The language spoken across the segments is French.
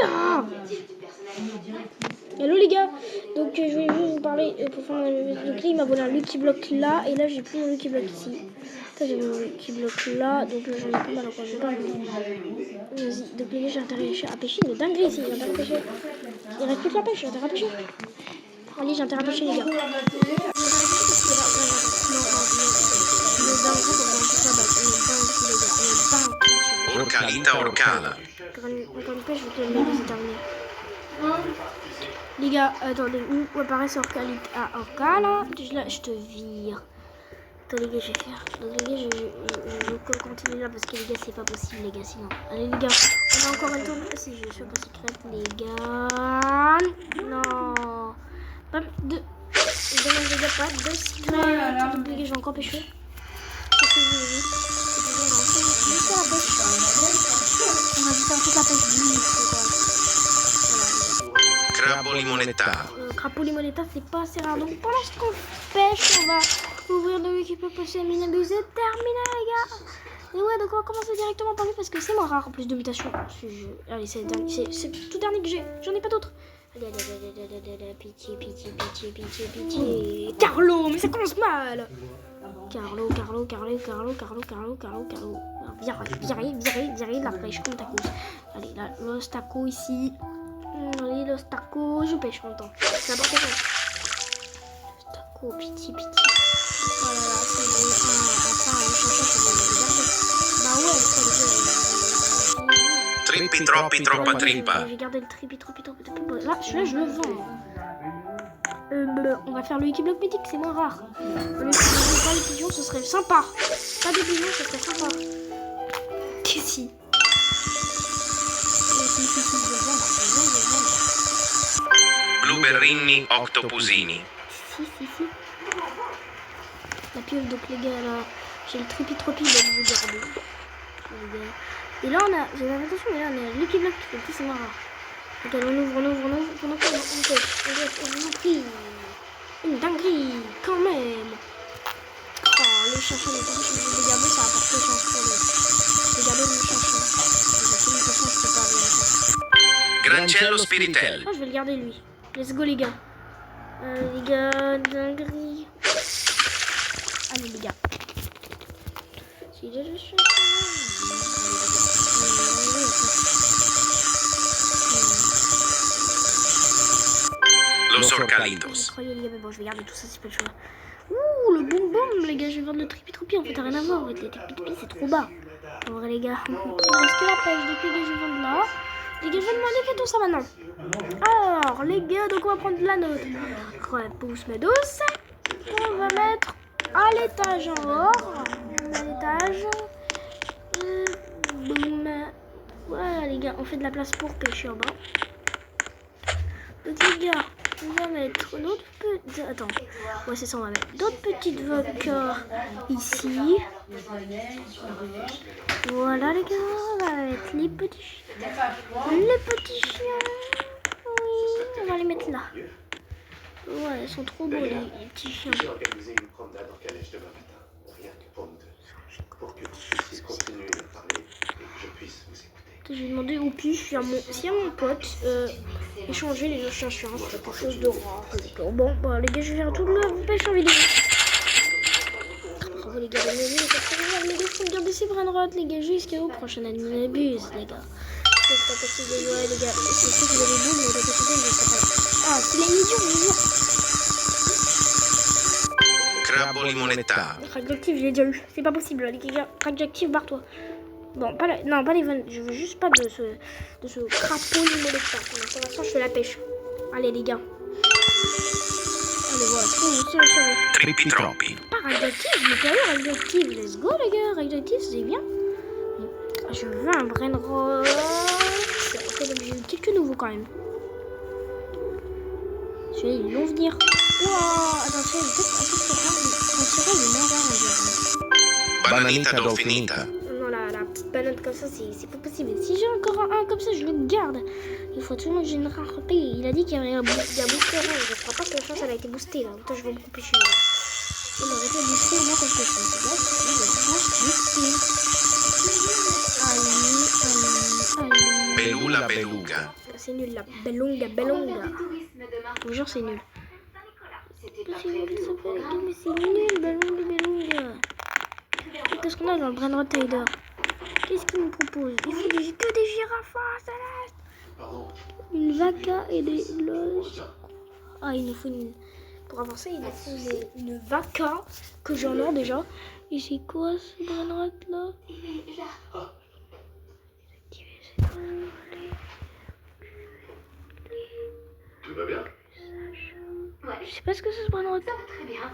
Ah, hello les gars, donc je vais juste vous parler pour faire le clé. Il m'a volé un Lucky Block là, et là j'ai plus mon Lucky Block ici. Ça j'ai mon Lucky Block là, donc là j'en ai plus mal encore. Vas-y, donc les gars, j'ai intérêt à pêcher de dinguerie ici. J'ai intérêt à pêcher. Il reste plus que la pêche, j'ai intérêt à pêcher. Allez, j'ai intérêt à pêcher les gars. Orcalita Orcala. Encore une pêche, je vais te le mettre, c'est terminé. Les gars, attendez, où apparaît ce Orcala? Là, je te vire. Attends les gars, je vais faire. Donc les gars, je continue là parce que les gars, c'est pas possible les gars, sinon. Allez les gars, on a encore un tour. Si je suis pas secrète, les gars. Non. Pas de. Je demande les gars, pas de secret. Donc les gars, je vais encore pêcher. Qu'est-ce que je veux dire? On va juste la pêche. On va juste faire toute la pêche du Crabbo limonetta. Crapaud limonetta, c'est pas assez rare. Donc pour l'instant, on pêche, on va ouvrir de lui qui peut passer Minabus. C'est terminé, les gars. Et ouais, donc on va commencer directement par lui parce que c'est moins rare en plus de mutation. Allez, c'est tout dernier que j'ai. J'en ai pas d'autres. Allez, pitié. Carlo, mais ça commence mal. Carlo. Virez la pêche comme tacos. Allez, là, los tacos ici. Allez, los tacos, je pêche en même temps. C'est n'importe quoi. Los tacos, pitié. Voilà, c'est bon. Enfin, un chercheur, bah ouais, ça les gars. Trippi troppi troppa trippa. J'ai gardé le trippi. Là, celui-là, je le vends. On va faire le Lucky Block mythique, c'est moins rare. Pas les pigeons, ce serait sympa. Pas des pigeons, ce serait sympa. Si. Blueberrini octopusini. Si. La pieuvre, donc les gars, là, j'ai le trippi, donc vous gardez. Et là, j'ai l'impression, mais là, on a le Lucky Block, c'est moins rare. Donc, on ouvre, on vous en prie. Une dinguerie, quand même. Oh, le chanson, les gars, ça apporte chance pour lui. Regardez le chanson. Grancello spiritello. Je vais le garder lui. Let's go les gars. Les gars, dinguerie. Allez les gars. Si j'ai le chanson. Los Orcalitos. Incroyable les gars, mais bon, je vais garder tout ça, c'est pas le choix. Ouh, le boum les gars, je vais vendre le trippi, en fait, t'as rien à voir avec les trippi, c'est trop bas. En vrai, les gars, il reste que la pêche, donc les gars, je vais vendre là. Les gars, je vais demander fait tout ça maintenant. Alors, les gars, donc on va prendre la note. Repousse mes douces. On va mettre à l'étage en or. À l'étage. Boum. Voilà, les gars, on fait de la place pour pêcher en bas. Donc, les gars, on va mettre d'autres petites... Attends. Ouais, c'est ça, on va mettre d'autres petites vodka ici. Voilà, les gars, on va mettre les petits chiens. Oui, on va les mettre là. Ouais, ils sont trop beaux, les petits chiens. J'ai organisé une promenade en calèche demain matin. Rien que pour nous deux. Pour que vous puissiez continuer à parler et que je puisse vous écouter. Je vais demander au pif si à mon pote échanger les chiens, c'est quelque chose de rare. Bon, bah les gars, je vais faire tout le pêche en vidéo. Bravo les gars, les gars, faut me garder ces brainrots, les gars, jusqu'au prochain animabuse, les gars. C'est pas possible de jouer, les gars. C'est sûr que vous avez boum, mais la possibilité, je sais pas. Ah, c'est les idiot. Crabbo limonetta. Radioactif, je l'ai déjà eu. C'est pas possible, les gars. Radioactif, barre-toi. Bon, pas les vannes. Je veux juste pas de ce crapaud limonetta. Pour l'instant, je fais la pêche. Allez, les gars. Allez, voilà. Trippi troppi. Pas radioactif, mais sérieux, radioactif. Let's go, les gars. Radioactif, c'est bien. Je veux un brainrot. Ok, donc j'ai eu quelques nouveaux quand même. Celui-là, ils vont venir. Wow, attends, celui-là, il est peut-être Bananita dolfinita. Non, la petite banane comme ça, c'est pas possible. Si j'ai encore un comme ça, je le garde. Il faut absolument que j'ai une rareté. Il a dit qu'il y avait un booster. Je ne crois pas que la chance, elle a été boostée. Là. Toi, je vais beaucoup pêcher. Il aurait été boosté au moins quand je pêche. Allez. Belula beluga. C'est nul là. Belonga, belonga. Je vous jure, c'est nul. C'était pas C'est nul, prévu ça au fait programme. mais c'est nul, belonga, belonga. Qu'est-ce qu'on a dans le Brainrot Tider? Qu'est-ce qu'il nous propose? Il faut que des girafes, Céleste. Pardon. Une vaca et des loges. Ah, il nous faut une... Pour avancer, il nous faut une vaca que j'en ai déjà. Et c'est quoi ce Brainrot là? Tout va bien? Je sais pas ce que c'est ce Brainrot. Ça va très bien.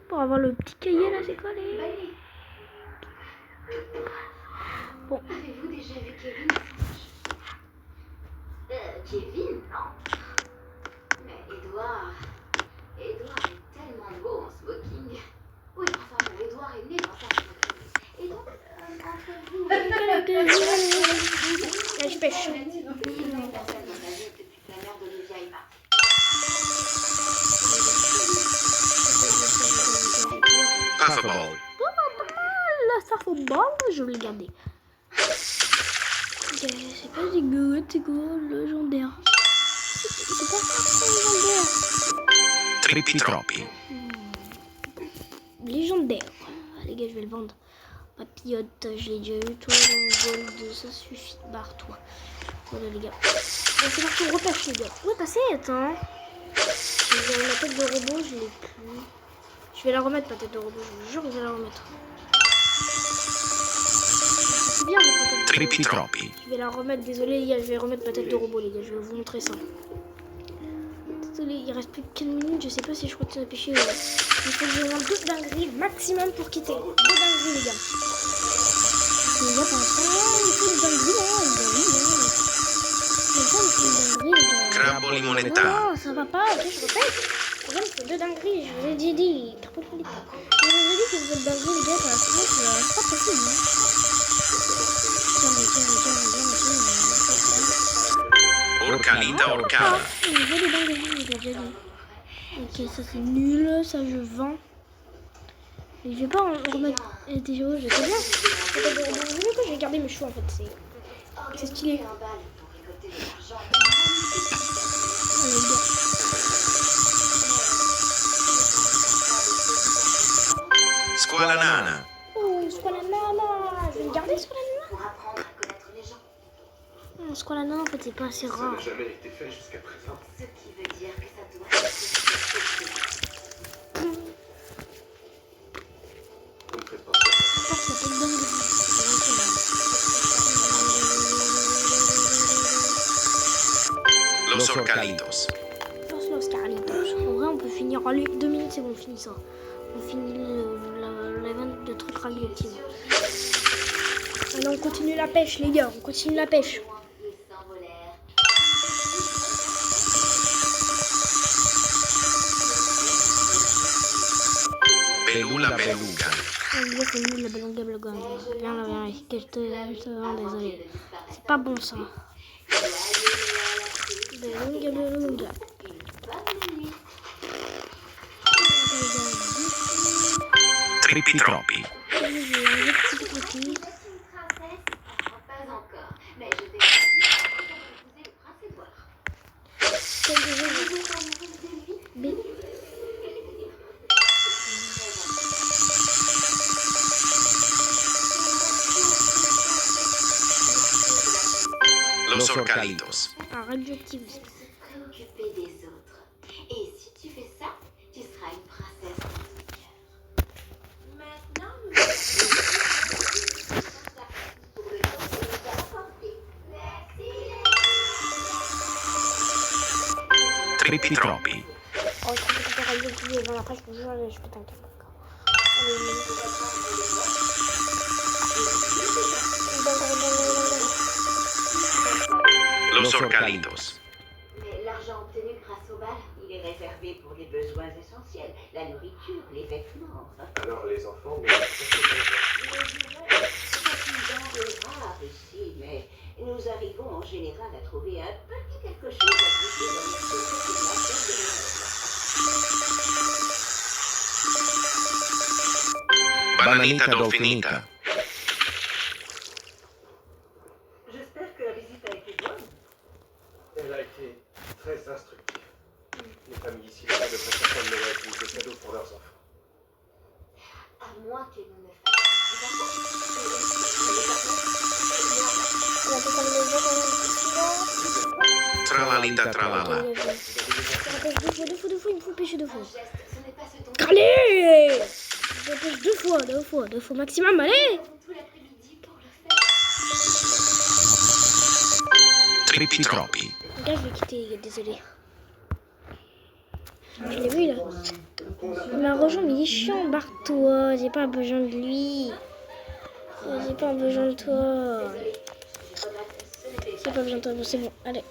Pour avoir le petit cahier là, c'est quoi les... Bailey, Bon, avez-vous déjà vu Kevin? Kevin, non. Mais Edouard est tellement beau en smoking. Oui, enfin bon, Edouard est né dans sa smoking. Et donc, entre vous... là, je pêche. Il est personne dans la vie depuis que la mère d'Olivia est partie. Puffball. Là, ça faut bon, je vais le garder. C'est pas dégueu, c'est quoi, légendaire. C'est pas ça, Trippi troppi. légendaire. Ah, les gars, je vais le vendre. Papillote, je l'ai déjà eu. Toi, gold, ça suffit. Barre-toi. Voilà, les gars. Bon, c'est parti, on repêche, les gars. Ouais, passez, attends. La tête de robot, je l'ai plus. Je vais la remettre, ma tête de robot. Je vous jure que je vais la remettre. C'est bien, ma tête de robot. Trippi troppi. Je vais la remettre, désolé les gars, je vais remettre ma tête de robot les gars, je vais vous montrer ça. Désolé, il reste plus que 15 minutes, je sais pas si je continue à pêcher. Il faut que je demande 2 dingueries maximum pour quitter. 2 dingueries les gars. Les gars, pour l'instant, il faut une dinguerie là, une dinguerie. Il faut une dinguerie les gars. Crabbo limonetta. Non, ça va pas, ok, je répète. Regarde, il faut 2 dingueries, je vous ai dit. Je vous ai dit que vous êtes dingueries les gars, c'est pas possible. Orcalita Ah, orcala. il veut des dingueries, j'ai déjà dit. Ok, ça c'est nul, ça je vends. Et je vais pas en remettre des joueurs, je sais bien. Je vais garder mes choux en fait, c'est stylé. Un bal pour récolter de l'argent. Allez, les gars. Squala nana. Oh, Squalanana, je vais le garder Squalanana. Pour apprendre à connaître les gens. Squalanana en fait c'est pas assez Ça rare. n'a jamais été fait jusqu'à présent. Ce qui veut dire que ça doit être quelque chose. Vous me faites pas peur. J'espère qu'il y a pas de dingueries. Los orcalitos. Los Carlitos. En vrai on peut finir, allez 2 minutes c'est bon, on finit ça. On finit l'event de trucs radioactifs. Allez on continue la pêche les gars, on continue la pêche. Ils s'envolèrent. Belula beluga. Les gars c'est nul la belonga belonga. Viens là, viens ici, que je te rends désolé. C'est pas bon ça. Belonga belonga. Trippi troppi. Je suis une princesse. Pas encore. Mais je vais épouser le prince Édouard. Los orcalitos. Ah, radioactif. Préoccuper des autres. Et si tu fais ça, tu seras une princesse dans ton cœur. Maintenant, nous allons pour le temps que nous a apporté. Merci. Trippi troppi. Oh, je peux t'en radioactif et après je peux jouer, je peux t'en faire. Los orcalitos. Mais l'argent obtenu grâce au bal, il est réservé pour les besoins essentiels. La nourriture, les vêtements. Alors les enfants, mais C'est une denrée rare ici, mais nous arrivons en général à trouver un petit quelque chose à glisser dans les Bananita dolfinita. J'espère que la visite a été bonne. Elle a été très instructive. Les familles ici ne devraient certainement Noël plus de cadeaux pour leurs enfants. À moins que nous ne fassions. On va faire le jeu dans Tralalita tralala. le deux fois, il me faut pêcher deux fois. Un geste, ce n'est pas ce dont Allez! Je pêche deux fois maximum, allez! tout l'après-midi pour le faire. Trippi troppi. Les gars, je vais quitter, les gars, désolé. Je l'ai vu là. Il m'a rejoint, mais il est chiant, barre-toi. J'ai pas besoin de lui. J'ai pas besoin de toi. J'ai pas besoin de toi, bon, c'est bon, allez.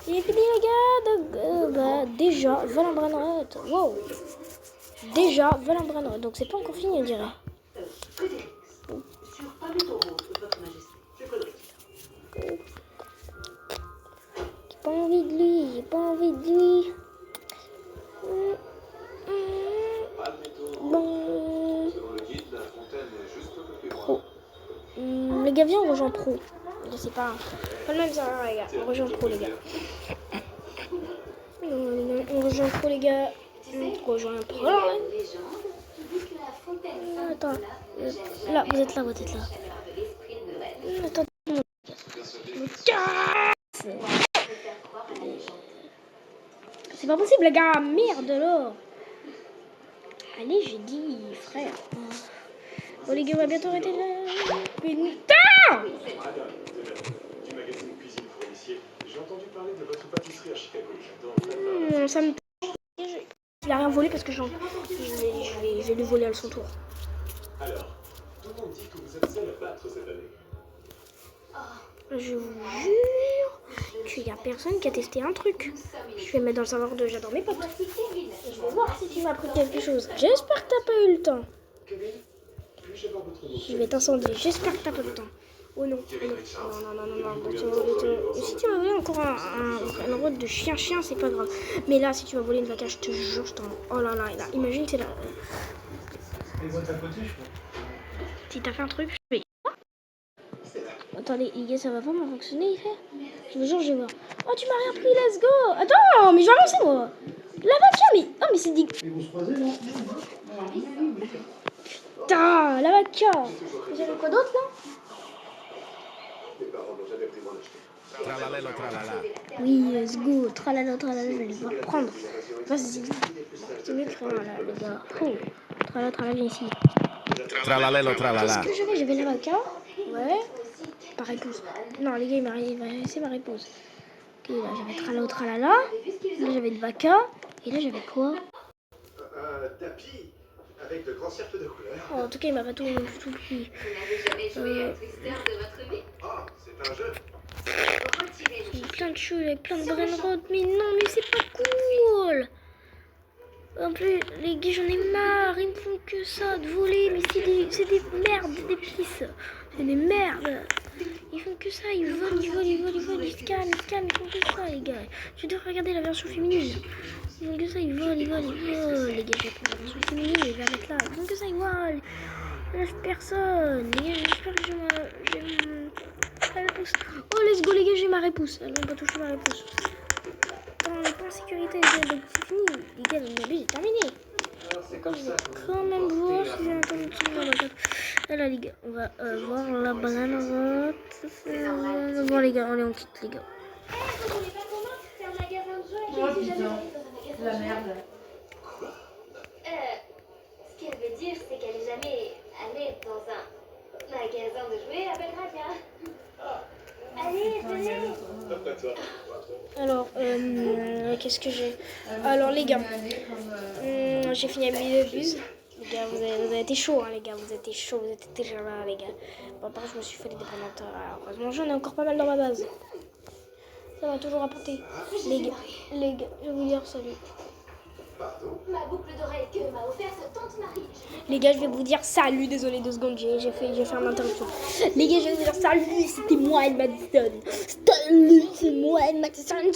Il est fini, les gars. Donc, déjà, Valenbrand. Wow. Déjà, Valenbrand. Donc, c'est pas encore fini, on dirait. Sur Paletoro, votre majesté. C'est Frédéric. J'ai pas envie de lui. Bon. Pro. Les gars, viens, on rejoint Pro. Je sais pas. Pas le même serveur, les gars. On rejoint Pro, les gars. On rejoint Pro, les gars. On rejoint Pro. Légende qui dit que la fontaine Attends. Là, vous êtes là. de l'esprit de Noël Attends. C'est pas possible, les gars. Merde, alors. Allez, j'ai dit, frère. Bon, les gars, on va bientôt arrêter là. Putain! Du magazine Cuisine Fournissier, j'ai entendu parler de votre pâtisserie à Chicago. J'adore. Ça me... Il a rien volé parce que je vais lui voler à son tour. Alors, tout le monde dit que vous êtes seul à battre cette année. Je vous jure qu'il y a personne qui a testé un truc. Je vais mettre dans le serveur de j'adore mes potes. Je vais voir si tu m'as appris quelque chose. J'espère que t'as pas eu le temps. Kevin, puis-je avoir votre nom? Je vais t'incendie. J'espère que t'as pas eu le temps. Oh non. Non. Si tu m'as volé encore un rôle de chien, c'est pas grave. Mais là, si tu m'as volé une vaca, je te jure, je t'en... Oh là là, imagine, c'est là. Si t'as fait un truc, je vais... Attendez, les gars, ça va pas fonctionner, il fait. Je vous jure, je vais voir. Oh, tu m'as rien pris, let's go. Attends, mais je vais avancer, moi. La vaca, mais... Oh, mais c'est dit... Putain, la vaca. J'avais quoi d'autre, là? Mes parents n'ont jamais pris mon acheter. Tralalelo tralala. Oui, let's go. Tralala, je vais les prendre. Vas-y. C'est mieux que rien, là, les gars. Oh. Tralala, viens ici. Tralalelo tralala. Qu'est-ce que j'avais la vaca. Ouais. Par épouse. Non, les gars, il va laisser ma réponse. Ok, là, j'avais tralala. Là, j'avais une vaca. Et là, j'avais quoi? Un tapis avec de grands cercles de couleurs. Oh, en tout cas, il m'a pas tout pris. Vous n'avez jamais joué à Twister de votre vie? Ah, c'est un jeu. Retirez le Plein de choses avec plein de brainrot. Mais non, mais c'est pas cool. En plus, les gars, j'en ai marre. Ils me font que ça, de voler. Mais c'est des merdes, des pisses. C'est des merdes. Ils font que ça, ils volent, ils scannent, ils font que ça, les gars. Tu dois regarder la version féminine. Ils font que ça, ils volent. Les gars, je vais prendre la version féminine et je vais la mettre là. Ils font que ça, ils volent. Ils lâchent personne. Les gars, j'espère que j'ai ma réponse. Oh, let's go, les gars, j'ai ma réponse. Elles vont pas toucher ma réponse. Attends, on est pas en sécurité, les gars, donc c'est fini. Les gars, le début, c'est terminé. Quand je vais quand même voir si j'ai entendu tout le monde. Là, les gars, on va voir la banane rote. Bon, les gars, allez, on quitte, les gars. Oh putain, la merde. Ce qu'elle veut dire, c'est qu'elle n'est jamais allée dans un magasin de jouets à Belgravia. Allez, venez. Après toi. Alors, qu'est-ce que j'ai? Alors, les gars, j'ai fini à Buse. Les gars, vous avez été chaud, hein, les gars. Vous étiez chaud, vous étiez déjà là, les gars. Bon, par contre, je me suis fait des dépendants. Heureusement, j'en ai encore pas mal dans ma base. Ça m'a toujours apporté. Les gars, je vais vous dire salut. Ma boucle d'oreille que m'a offerte Tante Marie. Les gars, je vais vous dire salut. Désolé 2 secondes, j'ai fait une interruption. Les gars, je vais vous dire salut. C'était moi, Madison. Salut, c'est moi, Madison.